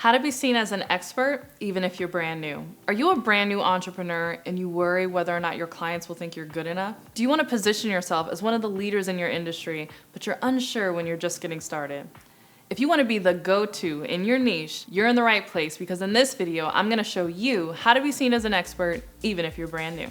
How to be seen as an expert, even if you're brand new. Are you a brand new entrepreneur and you worry whether or not your clients will think you're good enough? Do you want to position yourself as one of the leaders in your industry, but you're unsure when you're just getting started? If you want to be the go-to in your niche, you're in the right place, because in this video, I'm going to show you how to be seen as an expert, even if you're brand new.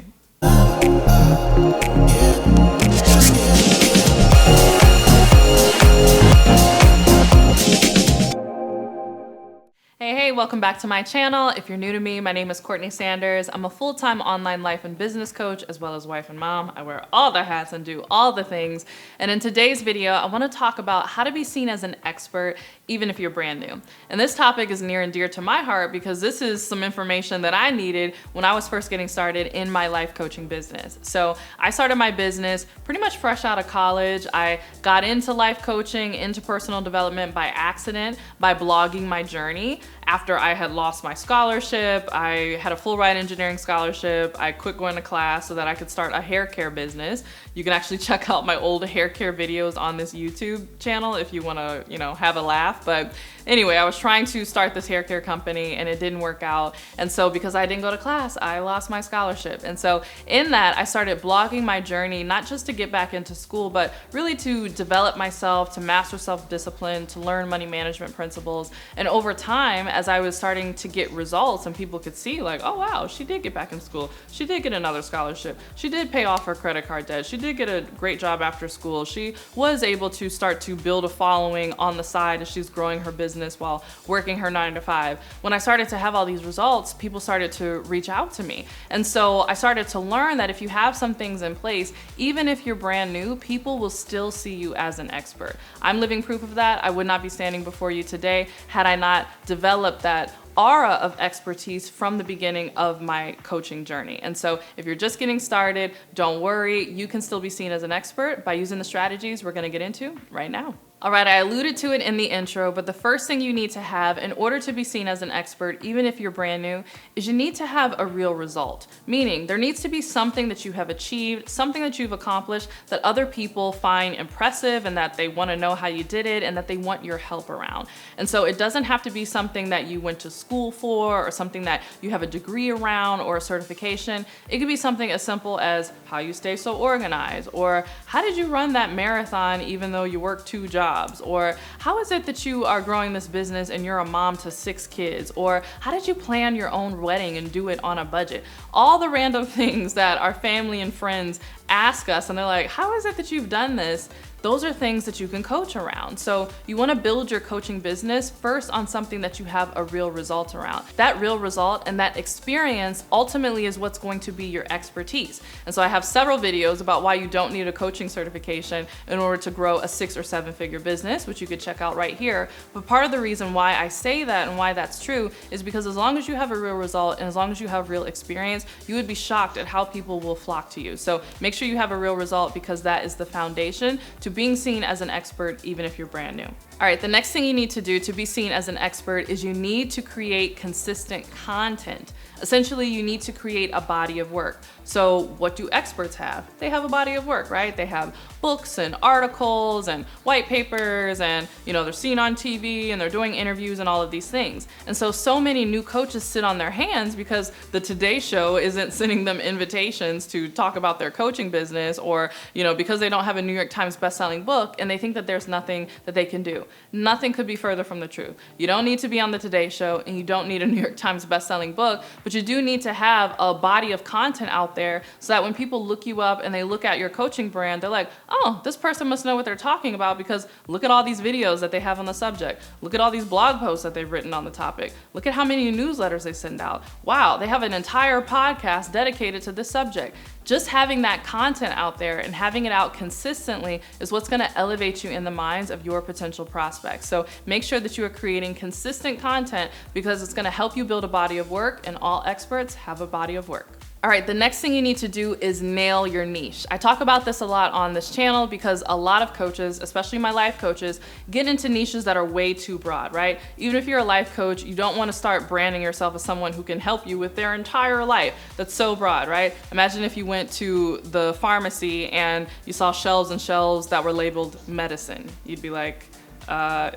Hey, welcome back to my channel. If you're new to me, my name is CourtneyLSanders. I'm a full-time online life and business coach, as well as wife and mom. I wear all the hats and do all the things. And in today's video, I want to talk about how to be seen as an expert, even if you're brand new. And this topic is near and dear to my heart because this is some information that I needed when I was first getting started in my life coaching business. So I started my business pretty much fresh out of college. I got into life coaching, into personal development by accident, by blogging my journey. After I had lost my scholarship, I had a full ride engineering scholarship. I quit going to class so that I could start a hair care business. You can actually check out my old hair care videos on this YouTube channel if you want to, have a laugh. But anyway, I was trying to start this hair care company and it didn't work out. And so because I didn't go to class, I lost my scholarship. And so in that, I started blogging my journey, not just to get back into school, but really to develop myself, to master self-discipline, to learn money management principles. And over time, as I was starting to get results and people could see like, oh wow, she did get back in school. She did get another scholarship. She did pay off her credit card debt. She did get a great job after school. She was able to start to build a following on the side as she's growing her business while working her 9 to 5. When I started to have all these results, people started to reach out to me. And so I started to learn that if you have some things in place, even if you're brand new, people will still see you as an expert. I'm living proof of that. I would not be standing before you today had I not developed that aura of expertise from the beginning of my coaching journey. And so if you're just getting started, don't worry, you can still be seen as an expert by using the strategies we're going to get into right now. All right, I alluded to it in the intro, but the first thing you need to have in order to be seen as an expert, even if you're brand new, is you need to have a real result. Meaning there needs to be something that you have achieved, something that you've accomplished that other people find impressive and that they want to know how you did it and that they want your help around. And so it doesn't have to be something that you went to school for or something that you have a degree around or a certification. It could be something as simple as how you stay so organized, or how did you run that marathon even though you work 2 jobs? Or how is it that you are growing this business and you're a mom to 6 kids? Or how did you plan your own wedding and do it on a budget? All the random things that our family and friends ask us and they're like, how is it that you've done this? Those are things that you can coach around. So you want to build your coaching business first on something that you have a real result around. That real result and that experience ultimately is what's going to be your expertise. And so I have several videos about why you don't need a coaching certification in order to grow a 6 or 7 figure business, which you could check out right here. But part of the reason why I say that and why that's true is because as long as you have a real result and as long as you have real experience, you would be shocked at how people will flock to you. So make sure you have a real result because that is the foundation to being seen as an expert, even if you're brand new. All right, the next thing you need to do to be seen as an expert is you need to create consistent content. Essentially, you need to create a body of work. So what do experts have? They have a body of work, right? They have books and articles and white papers and, they're seen on TV and they're doing interviews and all of these things. And so many new coaches sit on their hands because the Today Show isn't sending them invitations to talk about their coaching business or, because they don't have a New York Times bestselling book and they think that there's nothing that they can do. Nothing could be further from the truth. You don't need to be on the Today Show and you don't need a New York Times bestselling book, but you do need to have a body of content out there so that when people look you up and they look at your coaching brand, they're like, oh, this person must know what they're talking about because look at all these videos that they have on the subject. Look at all these blog posts that they've written on the topic. Look at how many newsletters they send out. Wow, they have an entire podcast dedicated to this subject. Just having that content out there and having it out consistently is what's going to elevate you in the minds of your potential prospects. So make sure that you are creating consistent content because it's going to help you build a body of work, and all experts have a body of work. All right, the next thing you need to do is nail your niche. I talk about this a lot on this channel because a lot of coaches, especially my life coaches, get into niches that are way too broad, right? Even if you're a life coach, you don't want to start branding yourself as someone who can help you with their entire life. That's so broad, right? Imagine if you went to the pharmacy and you saw shelves and shelves that were labeled medicine. You'd be like,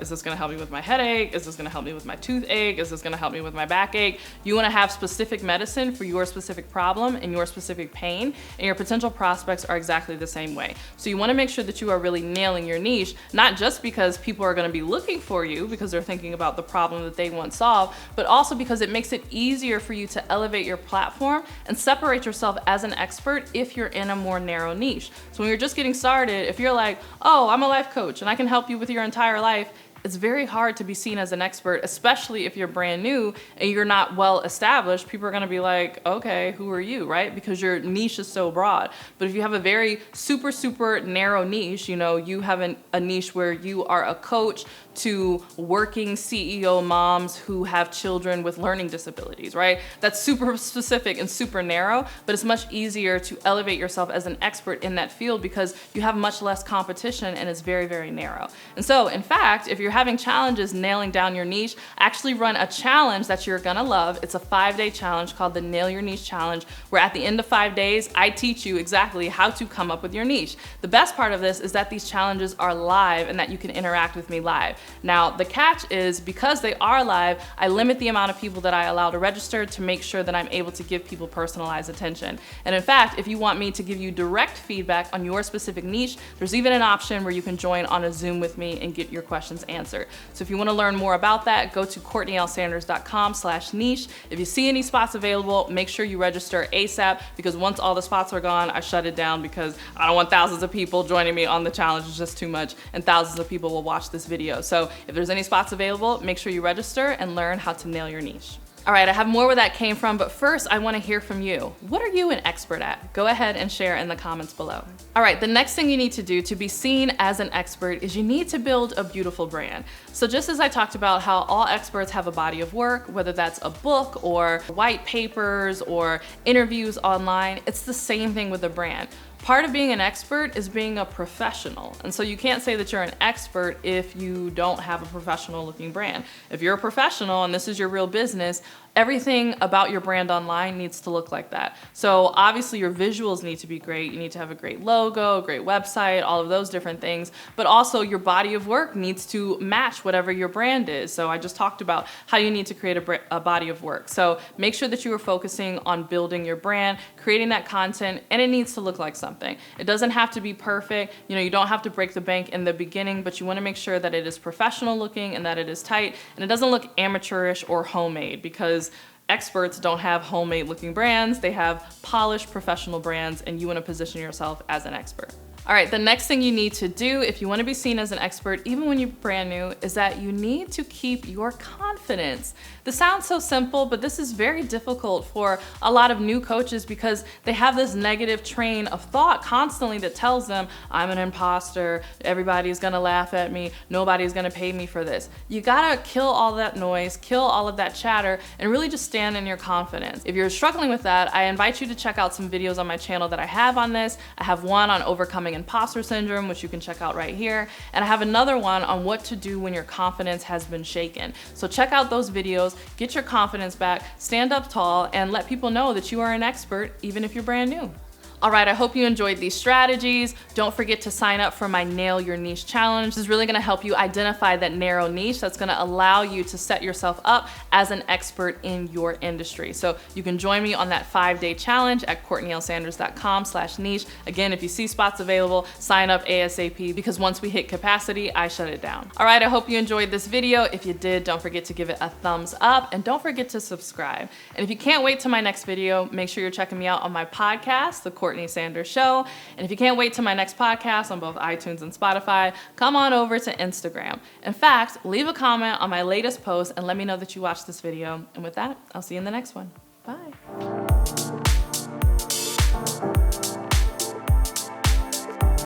Is this gonna help me with my headache? Is this gonna help me with my toothache? Is this gonna help me with my backache? You wanna have specific medicine for your specific problem and your specific pain, and your potential prospects are exactly the same way. So you wanna make sure that you are really nailing your niche, not just because people are gonna be looking for you because they're thinking about the problem that they want solved, but also because it makes it easier for you to elevate your platform and separate yourself as an expert if you're in a more narrow niche. So when you're just getting started, if you're like, oh, I'm a life coach and I can help you with your entire life, it's very hard to be seen as an expert, especially if you're brand new and you're not well established. People are gonna be like, okay, who are you, right? Because your niche is so broad. But if you have a very super narrow niche, you have a niche where you are a coach to working CEO moms who have children with learning disabilities, right? That's super specific and super narrow, but it's much easier to elevate yourself as an expert in that field because you have much less competition and it's very narrow. And so, in fact, if you're having challenges nailing down your niche, I actually run a challenge that you're gonna love. It's a 5-day challenge called the Nail Your Niche Challenge, where at the end of 5 days, I teach you exactly how to come up with your niche. The best part of this is that these challenges are live and that you can interact with me live. Now, the catch is because they are live, I limit the amount of people that I allow to register to make sure that I'm able to give people personalized attention. And in fact, if you want me to give you direct feedback on your specific niche, there's even an option where you can join on a Zoom with me and get your questions answered. So if you want to learn more about that, go to CourtneyLSanders.com/niche. If you see any spots available, make sure you register ASAP because once all the spots are gone, I shut it down because I don't want thousands of people joining me on the challenge. It's just too much and thousands of people will watch this video. So if there's any spots available, make sure you register and learn how to nail your niche. All right, I have more where that came from, but first I wanna hear from you. What are you an expert at? Go ahead and share in the comments below. All right, the next thing you need to do to be seen as an expert is you need to build a beautiful brand. So just as I talked about how all experts have a body of work, whether that's a book or white papers or interviews online, it's the same thing with a brand. Part of being an expert is being a professional. And so you can't say that you're an expert if you don't have a professional looking brand. If you're a professional and this is your real business, everything about your brand online needs to look like that. So obviously your visuals need to be great. You need to have a great logo, a great website, all of those different things. But also your body of work needs to match whatever your brand is. So I just talked about how you need to create a body of work. So make sure that you are focusing on building your brand, creating that content, and it needs to look like something. It doesn't have to be perfect. You don't have to break the bank in the beginning, but you want to make sure that it is professional looking and that it is tight and it doesn't look amateurish or homemade because experts don't have homemade looking brands. They have polished professional brands and you want to position yourself as an expert. All right, the next thing you need to do if you want to be seen as an expert, even when you're brand new, is that you need to keep your confidence. This sounds so simple, but this is very difficult for a lot of new coaches because they have this negative train of thought constantly that tells them, I'm an imposter, everybody's gonna laugh at me, nobody's gonna pay me for this. You gotta kill all that noise, kill all of that chatter, and really just stand in your confidence. If you're struggling with that, I invite you to check out some videos on my channel that I have on this. I have one on overcoming imposter syndrome, which you can check out right here. And I have another one on what to do when your confidence has been shaken. So check out those videos, get your confidence back, stand up tall, and let people know that you are an expert, even if you're brand new. All right, I hope you enjoyed these strategies. Don't forget to sign up for my Nail Your Niche Challenge. This is really gonna help you identify that narrow niche that's gonna allow you to set yourself up as an expert in your industry. So you can join me on that 5-day challenge at CourtneyLSanders.com/niche. Again, if you see spots available, sign up ASAP because once we hit capacity, I shut it down. All right, I hope you enjoyed this video. If you did, don't forget to give it a thumbs up and don't forget to subscribe. And if you can't wait till my next video, make sure you're checking me out on my podcast, the Courtney Sanders Show. And if you can't wait till my next podcast on both iTunes and Spotify, come on over to Instagram. In fact, leave a comment on my latest post and let me know that you watched this video. And with that, I'll see you in the next one. Bye.